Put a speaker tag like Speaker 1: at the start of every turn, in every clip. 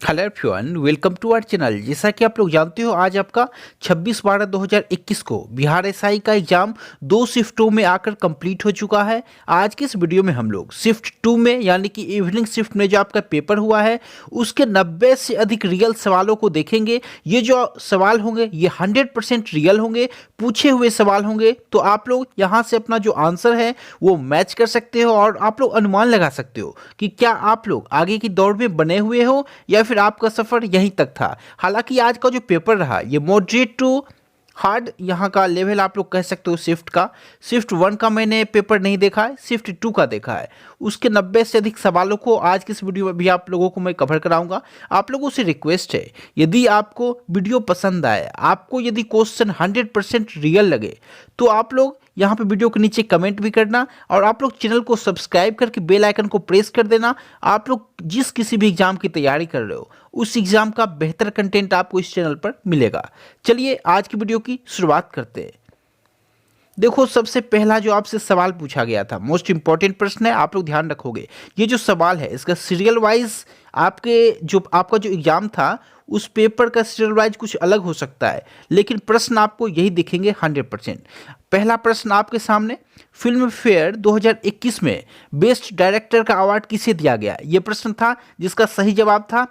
Speaker 1: Hello everyone, welcome to our channel. जैसा कि आप लोग जानते हो, आज आपका 26/12/2021 को बिहार एसआई का एग्जाम 2 शिफ्टों में आकर कंप्लीट हो चुका है। आज की इस वीडियो में हम लोग शिफ्ट 2 में यानी कि इवनिंग शिफ्ट में जो आपका पेपर हुआ है उसके 90 से अधिक रियल सवालों को देखेंगे। ये जो सवाल होंगे ये 100% रियल होंगे, पूछे हुए सवाल होंगे। तो आप लोग यहाँ से अपना जो आंसर है वो मैच कर सकते हो और आप लोग अनुमान लगा सकते हो कि क्या आप लोग आगे की दौड़ में बने हुए हो या फिर आपका सफर यहीं तक था। हालांकि आज का जो पेपर रहा ये मॉडरेट टू हार्ड यहाँ का लेवल आप लोग कह सकते हो। शिफ्ट 1 का मैंने पेपर नहीं देखा है, शिफ्ट 2 का देखा है। उसके 90 से अधिक सवालों को आज की इस वीडियो में भी आप लोगों को मैं कवर कराऊंगा। आप लोगों से रिक्वेस्ट है, यदि आपको वीडियो पसंद आए, आपको यदि क्वेश्चन 100% रियल लगे तो आप लोग यहाँ पे वीडियो के नीचे कमेंट भी करना और आप लोग चैनल को सब्सक्राइब करके बेल आइकन को प्रेस कर देना। आप लोग जिस किसी भी एग्जाम की तैयारी कर रहे हो उस एग्जाम का बेहतर कंटेंट आपको इस चैनल पर मिलेगा। चलिए आज की वीडियो की शुरुआत करते हैं। देखो, सबसे पहला जो आपसे सवाल पूछा गया था, मोस्ट इंपॉर्टेंट प्रश्न है, आप लोग ध्यान रखोगे। ये जो सवाल है इसका सीरियल वाइज आपका जो एग्जाम था उस पेपर का सीरियल वाइज कुछ अलग हो सकता है, लेकिन प्रश्न आपको यही दिखेंगे 100%। पहला प्रश्न आपके सामने, फिल्म फेयर 2021 में बेस्ट डायरेक्टर का अवार्ड किसे दिया गया? ये प्रश्न था जिसका सही जवाब था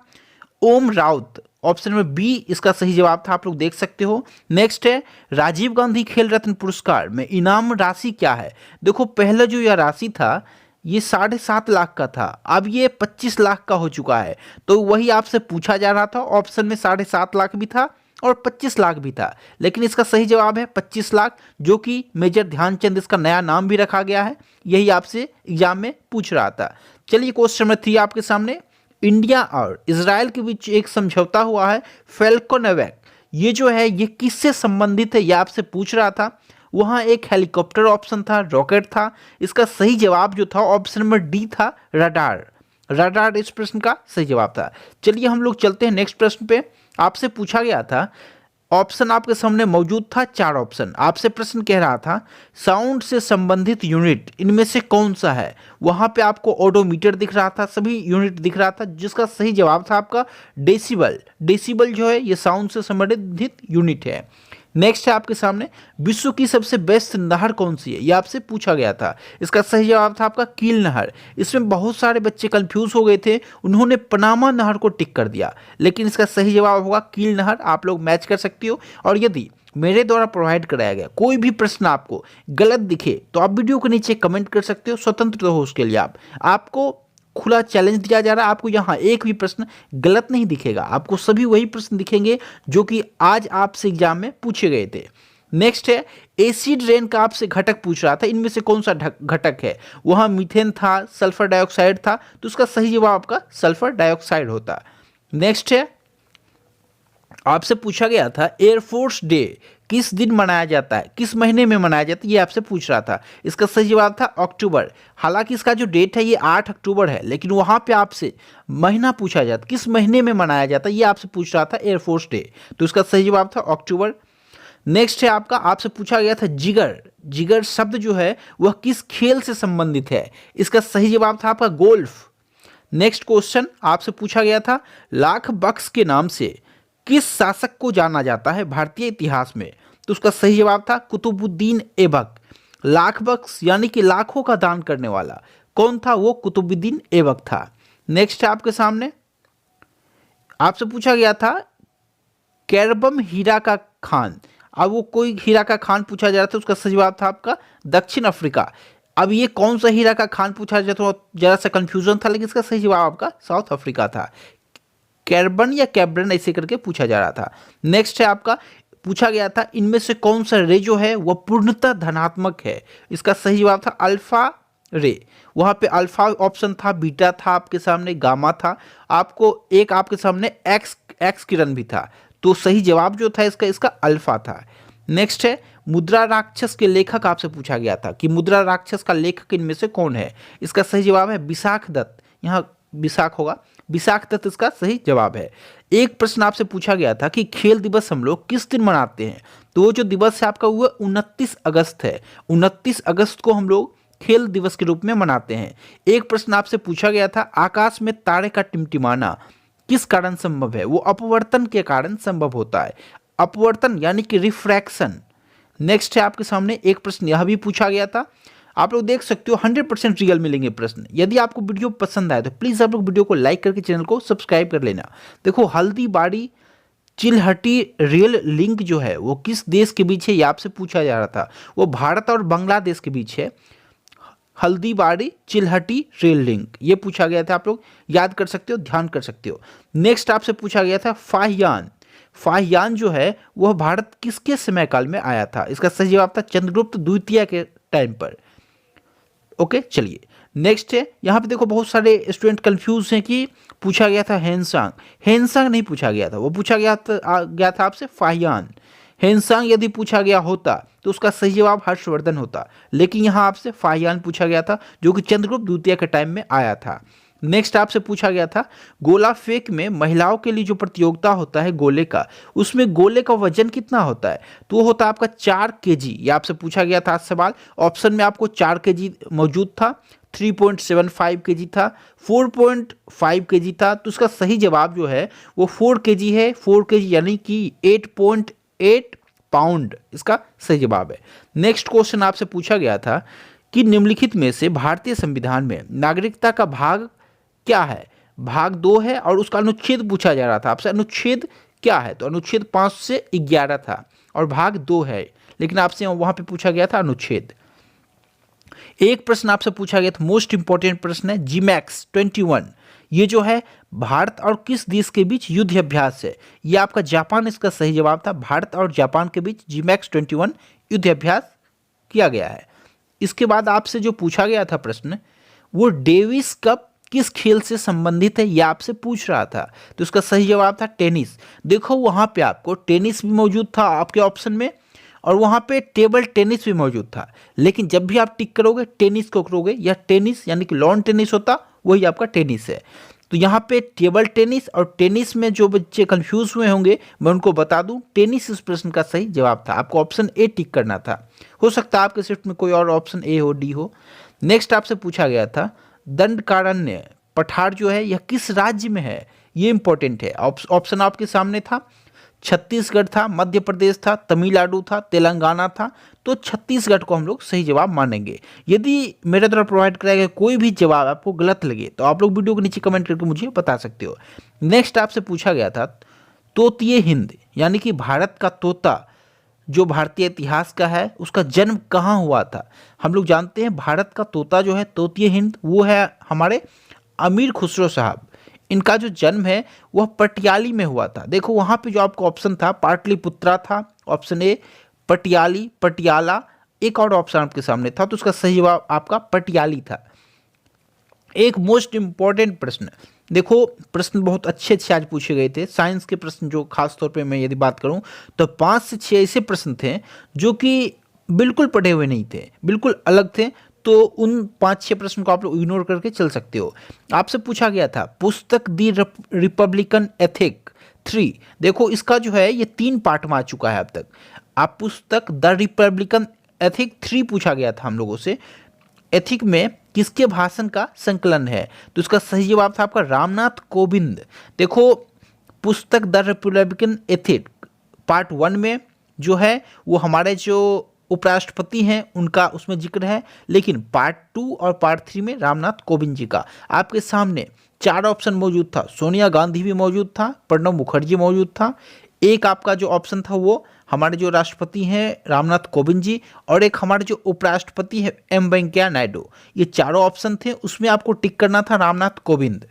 Speaker 1: ओम राउत। ऑप्शन में बी इसका सही जवाब था, आप लोग देख सकते हो। नेक्स्ट है, राजीव गांधी खेल रत्न पुरस्कार में इनाम राशि क्या है? देखो, पहला जो यह राशि था ये 7.5 लाख का था, अब ये 25 लाख का हो चुका है। तो वही आपसे पूछा जा रहा था, ऑप्शन में 7.5 लाख भी था और 25 लाख भी था, लेकिन इसका सही जवाब है 25 लाख, जो कि मेजर ध्यानचंद इसका नया नाम भी रखा गया है। यही आपसे एग्जाम में पूछ रहा था। चलिए क्वेश्चन नंबर 3 आपके सामने, इंडिया और इजराइल के बीच एक समझौता हुआ है फैल्कन एवैक, ये जो है ये किससे संबंधित है? ये आपसे पूछ रहा था। वहाँ एक हेलीकॉप्टर ऑप्शन था, रॉकेट था। इसका सही जवाब जो था ऑप्शन नंबर डी था, रडार इस प्रश्न का सही जवाब था। चलिए हम लोग चलते हैं नेक्स्ट प्रश्न पे। आपसे पूछा गया था, ऑप्शन आपके सामने मौजूद था 4 ऑप्शन। आपसे प्रश्न कह रहा था साउंड से संबंधित यूनिट इनमें से कौन सा है? वहां पे आपको ओडोमीटर दिख रहा था, सभी यूनिट दिख रहा था, जिसका सही जवाब था आपका डेसिबल जो है ये साउंड से संबंधित यूनिट है। नेक्स्ट है आपके सामने, विश्व की सबसे बेस्ट नहर कौन सी है? ये आपसे पूछा गया था। इसका सही जवाब था आपका कील नहर। इसमें बहुत सारे बच्चे कंफ्यूज हो गए थे, उन्होंने पनामा नहर को टिक कर दिया, लेकिन इसका सही जवाब होगा कील नहर। आप लोग मैच कर सकते हो। और यदि मेरे द्वारा प्रोवाइड कराया गया कोई भी प्रश्न आपको गलत दिखे तो आप वीडियो के नीचे कमेंट कर सकते हो, स्वतंत्र हो उसके लिए। आपको खुला चैलेंज दिया जा रहा है, आपको यहाँ एक भी प्रश्न गलत नहीं दिखेगा, आपको सभी वही प्रश्न दिखेंगे जो कि आज आपसे एग्जाम में पूछे गए थे। नेक्स्ट है, एसिड रेन का आपसे घटक पूछ रहा था, इनमें से कौन सा घटक है? वहाँ मीथेन था, सल्फर डाइऑक्साइड था, तो उसका सही जवाब आपका सल्फर डाइऑक्साइड होता। नेक्स्ट है, आपसे पूछा गया था एयरफोर्स डे किस दिन मनाया जाता है, किस महीने में मनाया जाता है? ये आपसे पूछ रहा था। इसका सही जवाब था अक्टूबर। हालांकि इसका जो डेट है ये 8 अक्टूबर है, लेकिन वहां पे आपसे महीना पूछा जाता, किस महीने में मनाया जाता है, ये आपसे पूछ रहा था एयरफोर्स डे, तो इसका सही जवाब था अक्टूबर। नेक्स्ट है आपसे पूछा गया था जिगर शब्द जो है वह किस खेल से संबंधित है? इसका सही जवाब था आपका गोल्फ। नेक्स्ट क्वेश्चन आपसे पूछा गया था, लाख बख्श के नाम से किस शासक को जाना जाता है भारतीय इतिहास में? तो उसका सही जवाब था कुतुबुद्दीन ऐबक। लाख बख्श यानी कि लाखों का दान करने वाला कौन था? वो कुतुबुद्दीन ऐबक था। नेक्स्ट है आपके सामने, आपसे पूछा गया था कैरबम हीरा का खान। अब वो कोई हीरा का खान पूछा जा रहा था, उसका सही जवाब था आपका दक्षिण अफ्रीका। अब ये कौन सा हीरा का खान पूछा जाता था, जरा सा कंफ्यूजन था, लेकिन इसका सही जवाब आपका साउथ अफ्रीका था। कैरबन या कैब्रन ऐसे करके पूछा जा रहा था। नेक्स्ट है आपका पूछा गया था इनमें से कौन सा रे जो है वह पूर्णतः धनात्मक है? इसका सही जवाब था अल्फा रे। वहां पे अल्फा ऑप्शन था, बीटा था आपके सामने, गामा था, आपको एक आपके सामने एक्स किरण भी था, तो सही जवाब जो था इसका अल्फा था। नेक्स्ट है, मुद्रा राक्षस के लेखक आपसे पूछा गया था कि मुद्रा राक्षस का लेखक इनमें से कौन है? इसका सही जवाब है विशाख दत्त। यहाँ विशाख होगा, विशाख दत्त इसका सही जवाब है। एक प्रश्न आपसे पूछा गया था कि खेल दिवस हम लोग किस दिन मनाते हैं? तो वो जो दिवस है आपका वो 29 अगस्त है। 29 अगस्त को हम लोग खेल दिवस के रूप में मनाते हैं। एक प्रश्न आपसे पूछा गया था, आकाश में तारे का टिमटिमाना किस कारण संभव है? वो अपवर्तन के कारण संभव होता है। अपवर्तन यानी कि रिफ्रैक्शन। नेक्स्ट है आपके सामने एक प्रश्न यह भी पूछा गया था, आप लोग देख सकते हो 100% रियल मिलेंगे प्रश्न। यदि आपको वीडियो पसंद आए तो प्लीज आप लोग वीडियो को लाइक करके चैनल को सब्सक्राइब कर लेना। देखो, हल्दीबाड़ी चिलहटी रेल लिंक जो है वो किस देश के बीच है, ये आपसे पूछा जा रहा था। वो भारत और बांग्लादेश के बीच है। हल्दीबाड़ी चिलहटी रेल लिंक, ये पूछा गया था। आप लोग याद कर सकते हो, ध्यान कर सकते हो। नेक्स्ट आपसे पूछा गया था फाहियान। फाहियान जो है वह भारत किसके समय काल में आया था? इसका सही जवाब था चंद्रगुप्त द्वितीय के टाइम पर। ओके, चलिए नेक्स्ट है। यहाँ पे देखो बहुत सारे स्टूडेंट कंफ्यूज हैं कि पूछा गया था हेनसांग। हेनसांग नहीं पूछा गया था, वो पूछा गया था आपसे फाहियान। हेनसांग यदि पूछा गया होता तो उसका सही जवाब हर्षवर्धन होता, लेकिन यहाँ आपसे फाहियान पूछा गया था जो कि चंद्रगुप्त द्वितीय के टाइम में आया था। नेक्स्ट आपसे पूछा गया था गोला फेंक में महिलाओं के लिए जो प्रतियोगिता होता है गोले का, उसमें गोले का वजन कितना होता है? तो वो होता है आपका 4 kg। ये आपसे पूछा गया था सवाल। ऑप्शन में आपको 4 kg मौजूद था, 3.75 kg था, 4.5 kg था। तो उसका सही जवाब जो है वो 4 kg है। 4 kg यानी कि 8.8 पाउंड इसका सही जवाब है। नेक्स्ट क्वेश्चन आपसे पूछा गया था कि निम्नलिखित में से भारतीय संविधान में नागरिकता का भाग क्या है? भाग 2 है और उसका अनुच्छेद पूछा जा रहा था आपसे, अनुच्छेद क्या है? तो अनुच्छेद 5 से 11 था और भाग 2 है, लेकिन आपसे वहां पे पूछा गया था अनुच्छेद। एक प्रश्न आपसे पूछा गया था, मोस्ट इंपॉर्टेंट प्रश्न है, जीमैक्स 21 ये जो है भारत और किस देश के बीच युद्ध अभ्यास है? ये आपका जापान इसका सही जवाब था। भारत और जापान के बीच जीमैक्स 21 युद्ध अभ्यास किया गया है। इसके बाद आपसे जो पूछा गया था प्रश्न, वो डेविस कप किस खेल से संबंधित है, यह आपसे पूछ रहा था। तो इसका सही जवाब था टेनिस। देखो वहां पे आपको टेनिस भी मौजूद था आपके ऑप्शन में और वहां पे टेबल टेनिस भी मौजूद था, लेकिन जब भी आप टिक करोगे टेनिस को करोगे, या टेनिस यानी कि लॉन टेनिस होता वही आपका टेनिस है। तो यहाँ पे टेबल टेनिस और टेनिस में जो बच्चे कंफ्यूज हुए होंगे मैं उनको बता दूं, टेनिस इस प्रश्न का सही जवाब था। आपको ऑप्शन ए टिक करना था। हो सकता है आपके शिफ्ट में कोई और ऑप्शन ए हो, डी हो। नेक्स्ट आपसे पूछा गया था दंडकारण्य पठार जो है यह किस राज्य में है? ये इंपॉर्टेंट है। ऑप्शन आपके सामने था, छत्तीसगढ़ था, मध्य प्रदेश था, तमिलनाडु था, तेलंगाना था। तो छत्तीसगढ़ को हम लोग सही जवाब मानेंगे। यदि मेरे द्वारा प्रोवाइड कराया गया कोई भी जवाब आपको गलत लगे तो आप लोग वीडियो के नीचे कमेंट करके मुझे बता सकते हो। नेक्स्ट आपसे पूछा गया था तोतिए हिंद यानी कि भारत का तोता जो भारतीय इतिहास का है उसका जन्म कहाँ हुआ था? हम लोग जानते हैं भारत का तोता जो है तोतिए हिंद वो है हमारे अमीर खुसरो साहब। इनका जो जन्म है वह पटियाली में हुआ था। देखो वहां पे जो आपका ऑप्शन था पाटलिपुत्रा था, ऑप्शन ए पटियाली, पटियाला, एक और ऑप्शन आपके सामने था, तो उसका सही जवाब आपका पटियाली था। एक मोस्ट इंपॉर्टेंट प्रश्न, देखो प्रश्न बहुत अच्छे अच्छे आज पूछे गए थे। साइंस के प्रश्न जो खास तौर पे मैं यदि बात करूं तो 5 से 6 ऐसे प्रश्न थे जो कि बिल्कुल पढ़े हुए नहीं थे, बिल्कुल अलग थे। तो उन 5-6 प्रश्न को आप लोग इग्नोर करके चल सकते हो। आपसे पूछा गया था पुस्तक दी रिपब्लिकन एथिक 3। देखो इसका जो है ये 3 पार्ट में आ चुका है अब तक। आप पुस्तक द रिपब्लिकन एथिक 3 पूछा गया था हम लोगों से। एथिक में किसके भाषण का संकलन है? तो इसका सही जवाब था आपका रामनाथ कोविंद। देखो पुस्तक द रिपब्लिकन एथिक पार्ट 1 में जो है वो हमारे जो उपराष्ट्रपति हैं उनका उसमें जिक्र है, लेकिन पार्ट 2 और पार्ट 3 में रामनाथ कोविंद जी का। आपके सामने 4 ऑप्शन मौजूद था, सोनिया गांधी भी मौजूद था, प्रणब मुखर्जी मौजूद था, एक आपका जो ऑप्शन था वो हमारे जो राष्ट्रपति हैं रामनाथ कोविंद जी, और एक हमारे जो उपराष्ट्रपति है एम वेंकैया नायडू। ये चारों ऑप्शन थे, उसमें आपको टिक करना था रामनाथ कोविंद।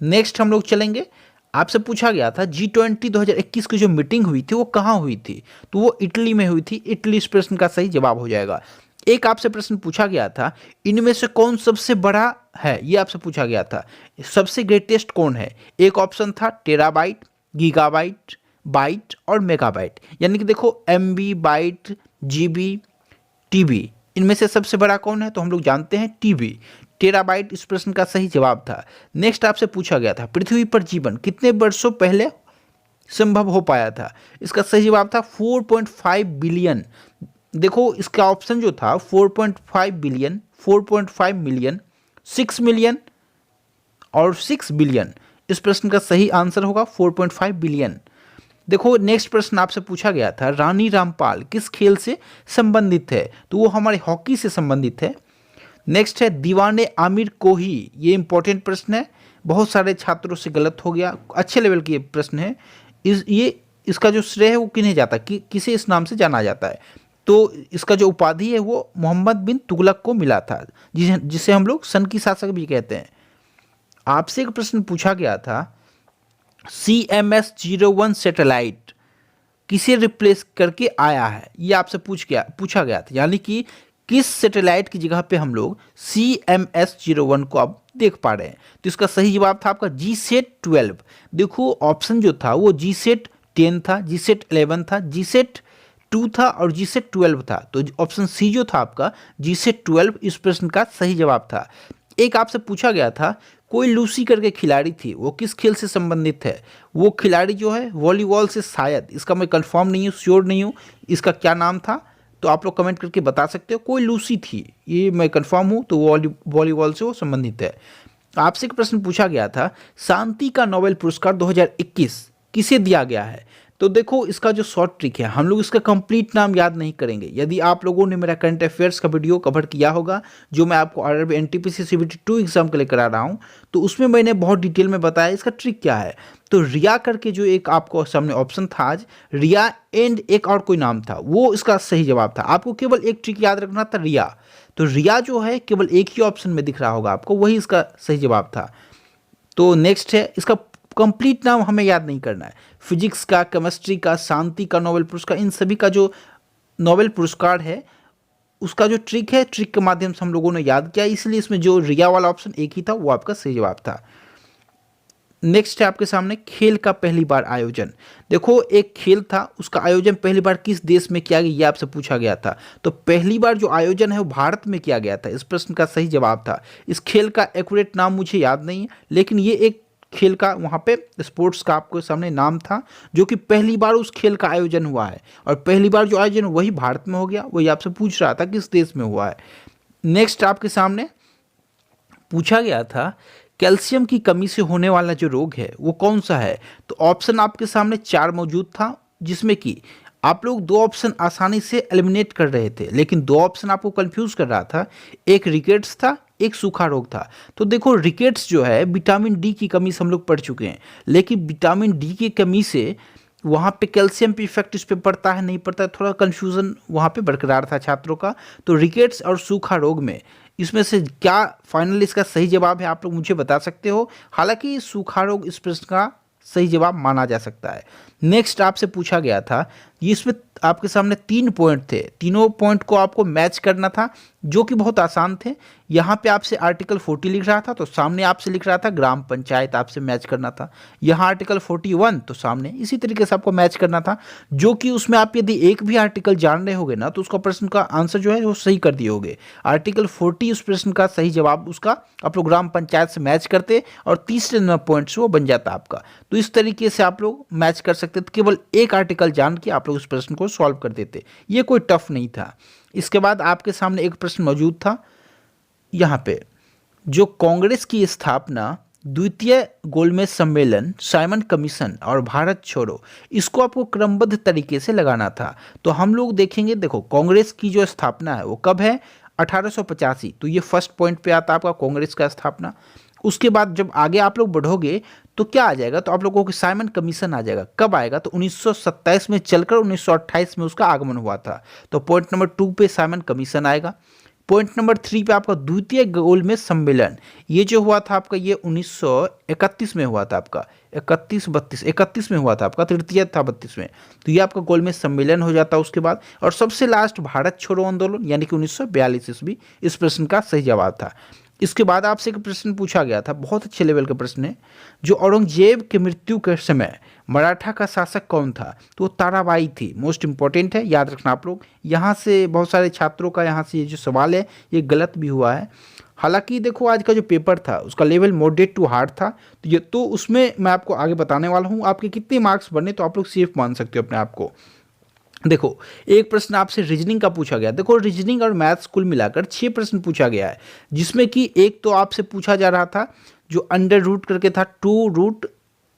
Speaker 1: नेक्स्ट हम लोग चलेंगे। आपसे पूछा गया था G20 2021 की जो मीटिंग हुई थी वो कहाँ हुई थी? तो वो इटली में हुई थी। इटली इस प्रश्न का सही जवाब हो जाएगा। एक आपसे प्रश्न पूछा गया था इनमें से कौन सबसे बड़ा है, ये आपसे पूछा गया था। सबसे ग्रेटेस्ट कौन है? एक ऑप्शन था टेराबाइट, गीगाबाइट, बाइट और मेगाबाइट। यानी कि देखो MB, बाइट, GB, TB, इनमें से सबसे बड़ा कौन है? तो हम लोग जानते हैं TB, टेराबाइट इस प्रश्न का सही जवाब था। नेक्स्ट आपसे पूछा गया था पृथ्वी पर जीवन कितने वर्षों पहले संभव हो पाया था? इसका सही जवाब था 4.5 बिलियन। देखो इसका ऑप्शन जो था 4.5 बिलियन, 4.5 मिलियन, 6 मिलियन और 6 बिलियन। इस प्रश्न का सही आंसर होगा 4.5 बिलियन। देखो नेक्स्ट प्रश्न आपसे पूछा गया था, रानी रामपाल किस खेल से संबंधित है? तो वो हमारे हॉकी से संबंधित है। नेक्स्ट है दीवाने आमिर कोही, ये इंपॉर्टेंट प्रश्न है, बहुत सारे छात्रों से गलत हो गया, अच्छे लेवल की ये प्रश्न है। इसका जो श्रेय है वो किन्हें जाता है, किसे इस नाम से जाना जाता है? तो इसका जो उपाधि है वो मोहम्मद बिन तुगलक को मिला था, जिसे हम लोग सन की शासक भी कहते हैं। आपसे एक प्रश्न पूछा गया था, CMS-01 सैटेलाइट किसे रिप्लेस करके आया है? ये आपसे पूछा गया था, यानी कि किस सैटेलाइट की जगह पे हम लोग CMS-01 को अब देख पा रहे हैं? तो इसका सही जवाब था आपका GSAT-12। देखो ऑप्शन जो था वो GSAT-10 था, GSAT-11 था, GSAT-2 था और GSAT-12 था। तो ऑप्शन सी जो था आपका GSAT-12 इस प्रश्न का सही जवाब था। एक आपसे पूछा गया था, कोई लूसी करके खिलाड़ी थी, वो किस खेल से संबंधित है? वो खिलाड़ी जो है वॉलीबॉल से, शायद, इसका मैं कंफर्म नहीं हूँ, श्योर नहीं हूँ इसका क्या नाम था, तो आप लोग कमेंट करके बता सकते हो। कोई लूसी थी, ये मैं कंफर्म हूँ, तो वॉलीबॉल से वो संबंधित है। आपसे एक प्रश्न पूछा गया था, शांति का नोबेल पुरस्कार 2021 किसे दिया गया है? तो देखो इसका जो शॉर्ट ट्रिक है, हम लोग इसका कंप्लीट नाम याद नहीं करेंगे। यदि आप लोगों ने मेरा करंट अफेयर्स का वीडियो कवर किया होगा, जो मैं आपको RRB NTPC CBT 2 एग्जाम के लिए करा रहा हूँ, तो उसमें मैंने बहुत डिटेल में बताया इसका ट्रिक क्या है। तो रिया करके जो एक आपको सामने ऑप्शन था आज, रिया एंड एक और कोई नाम था, वो इसका सही जवाब था। आपको केवल एक ट्रिक याद रखना था, रिया। तो रिया जो है केवल एक ही ऑप्शन में दिख रहा होगा आपको, वही इसका सही जवाब था। तो नेक्स्ट है, इसका कंप्लीट नाम हमें याद नहीं करना है। फिजिक्स का, केमिस्ट्री का, शांति का नोबेल पुरस्कार, इन सभी का जो नोबेल पुरस्कार है उसका जो ट्रिक है, ट्रिक के माध्यम से हम लोगों ने याद किया, इसलिए इसमें जो रिया वाला ऑप्शन एक ही था वो आपका सही जवाब था। नेक्स्ट है आपके सामने, खेल का पहली बार आयोजन। देखो एक खेल था, उसका आयोजन पहली बार किस देश में किया गया, ये आपसे पूछा गया था। तो पहली बार जो आयोजन है वो भारत में किया गया था, इस प्रश्न का सही जवाब था। इस खेल का एक्यूरेट नाम मुझे याद नहीं है, लेकिन ये एक खेल का वहाँ पे स्पोर्ट्स का आपको सामने नाम था, जो कि पहली बार उस खेल का आयोजन हुआ है, और पहली बार जो आयोजन वही भारत में हो गया। वही आपसे पूछ रहा था किस देश में हुआ है। नेक्स्ट आपके सामने पूछा गया था, कैल्शियम की कमी से होने वाला जो रोग है वो कौन सा है? तो ऑप्शन आपके सामने 4 मौजूद था, जिसमें कि आप लोग 2 ऑप्शन आसानी से एलिमिनेट कर रहे थे, लेकिन 2 ऑप्शन आपको कंफ्यूज कर रहा था। एक रिकेट्स था, एक सूखा रोग था। तो देखो रिकेट्स जो है विटामिन डी की कमी से हम लोग पढ़ चुके हैं, लेकिन विटामिन डी की कमी से वहाँ पे कैल्शियम पे इफेक्ट इस पे पड़ता है नहीं पड़ता है, थोड़ा कन्फ्यूज़न वहाँ पे बरकरार था छात्रों का। तो रिकेट्स और सूखा रोग में इसमें से क्या फाइनल इसका सही जवाब है, आप लोग मुझे बता सकते हो। हालांकि सूखा रोग इस प्रश्न का सही जवाब माना जा सकता है। नेक्स्ट आपसे पूछा गया था, ये इसमें आपके सामने 3 पॉइंट थे, तीनों पॉइंट को आपको मैच करना था, जो कि बहुत आसान थे। यहाँ पे आपसे आर्टिकल 40 लिख रहा था, तो सामने आपसे लिख रहा था ग्राम पंचायत, आपसे मैच करना था। यहाँ आर्टिकल 41, तो सामने इसी तरीके से आपको मैच करना था, जो कि उसमें आप यदि एक भी आर्टिकल जान रहे होगे ना, तो उसका प्रश्न का आंसर जो है वो सही कर दिए होगे। आर्टिकल 40 उस प्रश्न का सही जवाब, उसका आप लोग ग्राम पंचायत से मैच करते और तीसरे नंबर पॉइंट से वो बन जाता आपका। तो इस तरीके से आप लोग मैच कर सकते थे, केवल एक आर्टिकल जान के आप लोग उस प्रश्न को सॉल्व कर देते, ये कोई टफ नहीं था। इसके बाद आपके सामने एक प्रश्न मौजूद था यहाँ पे, जो कांग्रेस की स्थापना, द्वितीय गोलमेज सम्मेलन, साइमन कमीशन और भारत छोड़ो, इसको आपको क्रमबद्ध तरीके से लगाना था। तो हम लोग देखेंगे, देखो कांग्रेस की जो स्थापना है वो कब है, 1885, तो ये फर्स्ट पॉइंट पे आता है आपका कांग्रेस का स्थापना। उसके बाद जब आगे आप लोग बढ़ोगे तो क्या आ जाएगा, तो आप लोगों को साइमन कमीशन आ जाएगा। कब आएगा, तो 1927 में चलकर 1928 में उसका आगमन हुआ था। तो पॉइंट नंबर 2 पे साइमन कमीशन आएगा। पॉइंट नंबर 3 पे आपका द्वितीय गोलमेज सम्मेलन, ये जो हुआ था आपका, ये 1931 में हुआ था आपका, 31 में हुआ था आपका, तृतीय था 32 में, तो ये आपका गोलमेज सम्मेलन हो जाता है उसके बाद। और सबसे लास्ट भारत छोड़ो आंदोलन, यानी कि 1942 ईस्वी, इस प्रश्न का सही जवाब था। इसके बाद आपसे एक प्रश्न पूछा गया था, बहुत अच्छे लेवल का प्रश्न है, जो औरंगजेब के मृत्यु के समय मराठा का शासक कौन था? तो वो ताराबाई थी। मोस्ट इंपॉर्टेंट है, याद रखना आप लोग। यहाँ से बहुत सारे छात्रों का यहाँ से ये जो सवाल है ये गलत भी हुआ है। हालांकि देखो आज का जो पेपर था उसका लेवल मॉडरेट टू हार्ड था, तो ये तो उसमें मैं आपको आगे बताने वाला हूँ आपके कितने मार्क्स बने, तो आप लोग सेफ मान सकते हो अपने आप को। देखो, एक प्रश्न आपसे रीजनिंग का पूछा गया। देखो, रीजनिंग और मैथ्स कुल मिलाकर 6 प्रश्न पूछा गया है, जिसमें कि एक तो आपसे पूछा जा रहा था जो अंडर रूट करके था, 2 रूट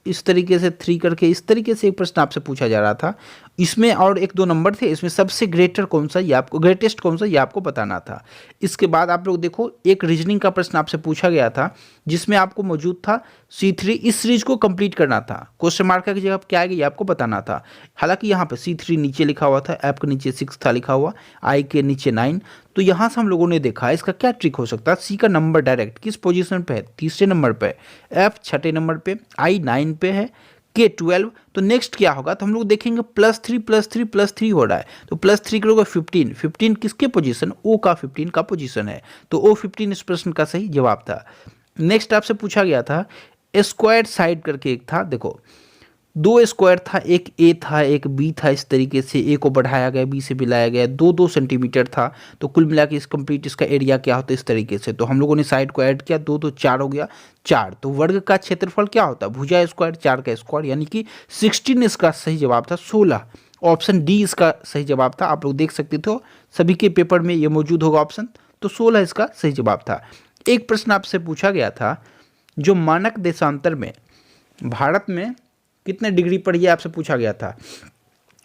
Speaker 1: इस तरीके से, 3 करके इस तरीके से एक प्रश्न आपसे पूछा जा रहा था। इसमें और 1-2 नंबर थे, इसमें सबसे ग्रेटेस्ट कौन सा ये आपको बताना था। इसके बाद आप लोग देखो, एक रीजनिंग का प्रश्न आपसे पूछा गया था, जिसमें आपको मौजूद था C3, इस सीरीज को कंप्लीट करना था। क्वेश्चन मार्क की जगह क्या आएगा ये आपको बताना था। हालांकि यहाँ पे C3 नीचे लिखा हुआ था, ऐप के नीचे 6 था लिखा हुआ, आई के नीचे 9। तो यहाँ से हम लोगों ने देखा इसका क्या ट्रिक हो सकता है। सी का नंबर डायरेक्ट किस पोजीशन पे है, तीसरे नंबर पे, एफ छठे नंबर पे, आई 9 पे है, के 12। तो नेक्स्ट क्या होगा, तो हम लोग देखेंगे +3 हो रहा है, तो +3 करोगे 15, 15 किसके पोजीशन, ओ का 15 का पोजीशन है, तो ओ 15 इस प्रश्न का सही जवाब था। नेक्स्ट आपसे पूछा गया था स्क्वायर साइड करके एक था। देखो, 2 स्क्वायर था, एक ए था एक बी था, इस तरीके से ए को बढ़ाया गया, बी से मिलाया गया, 2-2 सेंटीमीटर था। तो कुल मिला के इस कंप्लीट इसका एरिया क्या होता है इस तरीके से। तो हम लोगों ने साइड को ऐड किया, 2 4 हो गया 4। तो वर्ग का क्षेत्रफल क्या होता है, भुजा स्क्वायर 4 का स्क्वायर, यानी कि 16 इसका सही जवाब था, 16। ऑप्शन डी इसका सही जवाब था। आप लोग देख सकते थे, सभी के पेपर में ये मौजूद होगा ऑप्शन, तो 16 इसका सही जवाब था। एक प्रश्न आपसे पूछा गया था, जो मानक देशांतर में भारत में कितने डिग्री पर, ये आपसे पूछा गया था।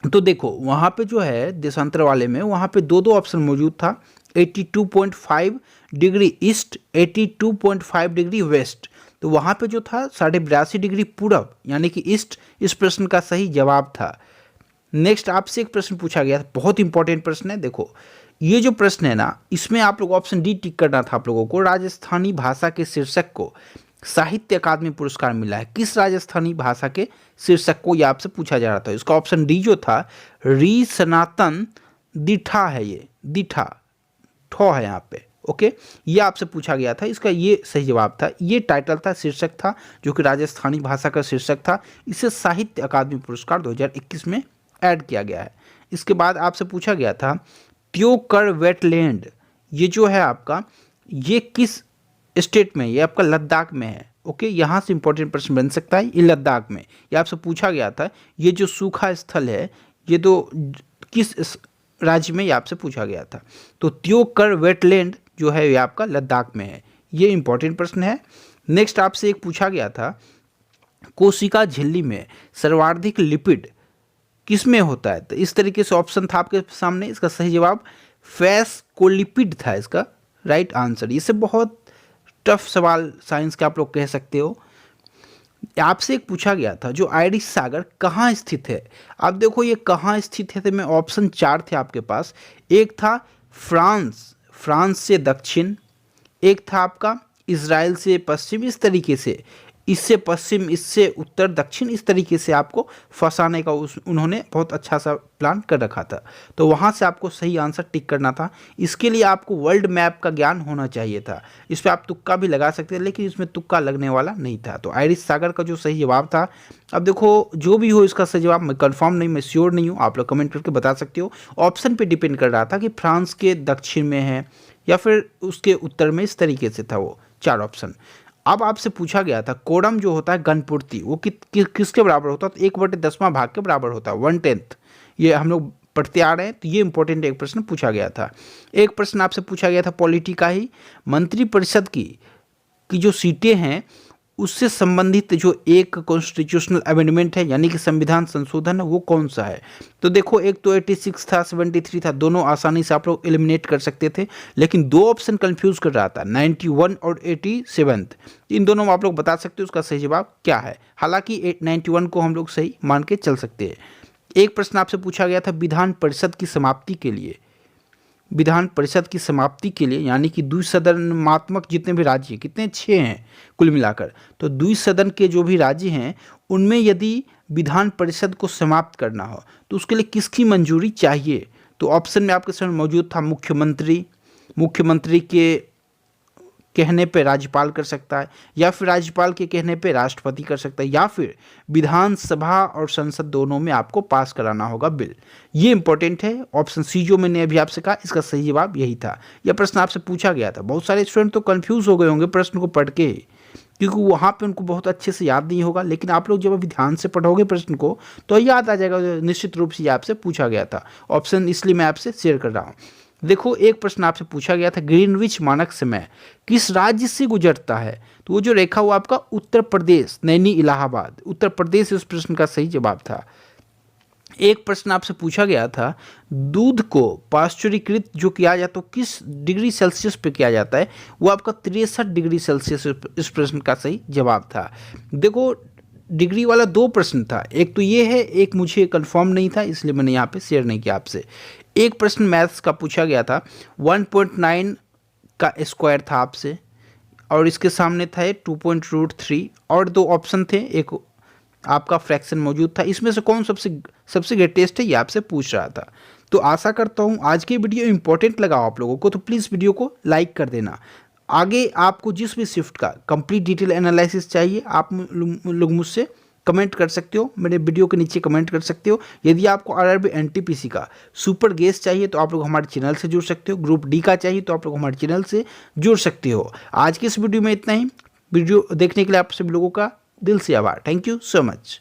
Speaker 1: तो देखो, वहाँ पे जो है देशांतर वाले में, वहाँ पे 2-2 ऑप्शन मौजूद था, 82.5 डिग्री ईस्ट, 82.5 डिग्री वेस्ट। तो वहाँ पे जो था 82.5 डिग्री पूरब, यानी कि ईस्ट, इस प्रश्न का सही जवाब था। नेक्स्ट आपसे एक प्रश्न पूछा गया था, बहुत इंपॉर्टेंट प्रश्न है। देखो, ये जो प्रश्न है ना, इसमें आप लोग ऑप्शन डी टिक करना था आप लोगों को। राजस्थानी भाषा के शीर्षक को साहित्य अकादमी पुरस्कार मिला है, किस राजस्थानी भाषा के शीर्षक को, ये आपसे पूछा जा रहा था। इसका ऑप्शन डी जो था, री सनातन दिठा है, ये दिठा ठो है यहाँ पे, ओके, ये आपसे पूछा गया था। इसका ये सही जवाब था, ये टाइटल था, शीर्षक था, जो कि राजस्थानी भाषा का शीर्षक था। इसे साहित्य अकादमी पुरस्कार 2021 में ऐड किया गया है। इसके बाद आपसे पूछा गया था त्योकर वेटलैंड, ये जो है आपका, ये किस स्टेट में, ये आपका लद्दाख में है, ओके। यहाँ से इंपॉर्टेंट प्रश्न बन सकता है, ये लद्दाख में, ये आपसे पूछा गया था। ये जो सूखा स्थल है, ये तो किस राज्य में, ये आपसे पूछा गया था। तो त्योकर वेटलैंड जो है ये आपका लद्दाख में है, ये इंपॉर्टेंट प्रश्न है। नेक्स्ट आपसे एक पूछा गया था, कोशिका झिल्ली में सर्वाधिक लिपिड किस में होता है, तो इस तरीके से ऑप्शन था आपके सामने। इसका सही जवाब फैस्कोलिपिड था, इसका राइट आंसर। इससे बहुत टफ सवाल साइंस के आप लोग कह सकते हो। आपसे एक पूछा गया था, जो आयरिश सागर कहाँ स्थित है। आप देखो ये कहाँ स्थित है, तो मैं ऑप्शन 4 थे आपके पास। एक था फ्रांस से दक्षिण, एक था आपका इजराइल से पश्चिम, इस तरीके से, इससे पश्चिम, इससे उत्तर, दक्षिण, इस तरीके से आपको फंसाने का उन्होंने बहुत अच्छा सा प्लान कर रखा था। तो वहाँ से आपको सही आंसर टिक करना था। इसके लिए आपको वर्ल्ड मैप का ज्ञान होना चाहिए था। इस पर आप तुक्का भी लगा सकते हैं, लेकिन इसमें तुक्का लगने वाला नहीं था। तो आयरिश सागर का जो सही जवाब था, अब देखो जो भी हो इसका सही जवाब, मैं कंफर्म नहीं, मैं श्योर नहीं हूँ, आप लोग कमेंट करके बता सकते हो। ऑप्शन पर डिपेंड कर रहा था कि फ्रांस के दक्षिण में है या फिर उसके उत्तर में, इस तरीके से था वो 4 ऑप्शन। अब आपसे पूछा गया था कोडम जो होता है गणपूर्ति, वो किसके बराबर होता है, तो 1/10वां भाग के बराबर होता है, 1/10। ये हम लोग पढ़ते आ रहे हैं, तो ये इंपॉर्टेंट एक प्रश्न पूछा गया था। एक प्रश्न आपसे पूछा गया था पॉलिटी का ही, मंत्रिपरिषद की जो सीटें हैं उससे संबंधित जो एक कॉन्स्टिट्यूशनल अमेंडमेंट है, यानी कि संविधान संशोधन, वो कौन सा है। तो देखो, एक तो 86 था, 73 था, दोनों आसानी से आप लोग एलिमिनेट कर सकते थे, लेकिन 2 ऑप्शन कंफ्यूज कर रहा था, 91 और 87। इन दोनों में आप लोग बता सकते हो उसका सही जवाब क्या है। हालांकि 91 को हम लोग सही मान के चल सकते हैं। एक प्रश्न आपसे पूछा गया था विधान परिषद की समाप्ति के लिए, विधान परिषद की समाप्ति के लिए, यानी कि द्विसदनात्मक जितने भी राज्य हैं, कितने 6 हैं कुल मिलाकर, तो द्विसदन के जो भी राज्य हैं उनमें यदि विधान परिषद को समाप्त करना हो तो उसके लिए किसकी मंजूरी चाहिए। तो ऑप्शन में आपके सामने मौजूद था मुख्यमंत्री के कहने पे राज्यपाल कर सकता है, या फिर राज्यपाल के कहने पे राष्ट्रपति कर सकता है, या फिर विधानसभा और संसद दोनों में आपको पास कराना होगा बिल। ये इंपॉर्टेंट है। ऑप्शन सी जो मैंने अभी आपसे कहा, इसका सही जवाब यही था। यह प्रश्न आपसे पूछा गया था, बहुत सारे स्टूडेंट तो कंफ्यूज हो गए होंगे प्रश्न को पढ़ के। क्योंकि वहाँ पे उनको बहुत अच्छे से याद नहीं होगा। लेकिन आप लोग जब अभी ध्यान से पढ़ोगे प्रश्न को तो याद आ जाएगा, निश्चित रूप से ये आपसे पूछा गया था। ऑप्शन इसलिए मैं आपसे शेयर कर रहा हूँ। देखो, एक प्रश्न आपसे पूछा गया था, ग्रीनविच मानक समय किस राज्य से गुजरता है? तो वो जो रेखा वो आपका उत्तर प्रदेश, नैनी इलाहाबाद, उत्तर प्रदेश उस प्रश्न का सही जवाब था। एक प्रश्न आपसे पूछा गया था, दूध को पाश्चुरीकृत जो किया जाता है किस डिग्री सेल्सियस पे किया जाता है? वो आपका 63 डिग्री सेल्सियस इस प्रश्न का सही जवाब था। देखो, डिग्री वाला दो प्रश्न था, एक तो ये है, एक मुझे कंफर्म नहीं था इसलिए मैंने यहाँ पे शेयर नहीं किया आपसे। एक प्रश्न मैथ्स का पूछा गया था, 1.9 का स्क्वायर था आपसे, और इसके सामने था 2.√3, और दो ऑप्शन थे, एक आपका फ्रैक्शन मौजूद था। इसमें से कौन सबसे ग्रेटेस्ट है ये आपसे पूछ रहा था। तो आशा करता हूँ आज की वीडियो इंपॉर्टेंट लगा आप लोगों को, तो प्लीज़ वीडियो को लाइक कर देना। आगे आपको जिस भी शिफ्ट का कंप्लीट डिटेल एनालिसिस चाहिए आप लोग मुझसे कमेंट कर सकते हो, मेरे वीडियो के नीचे कमेंट कर सकते हो। यदि आपको आरआरबी एनटीपीसी का सुपर गेस्ट चाहिए तो आप लोग हमारे चैनल से जुड़ सकते हो, ग्रुप डी का चाहिए तो आप लोग हमारे चैनल से जुड़ सकते हो। आज की इस वीडियो में इतना ही। वीडियो देखने के लिए आप सभी लोगों का दिल से आभार। Thank you so much.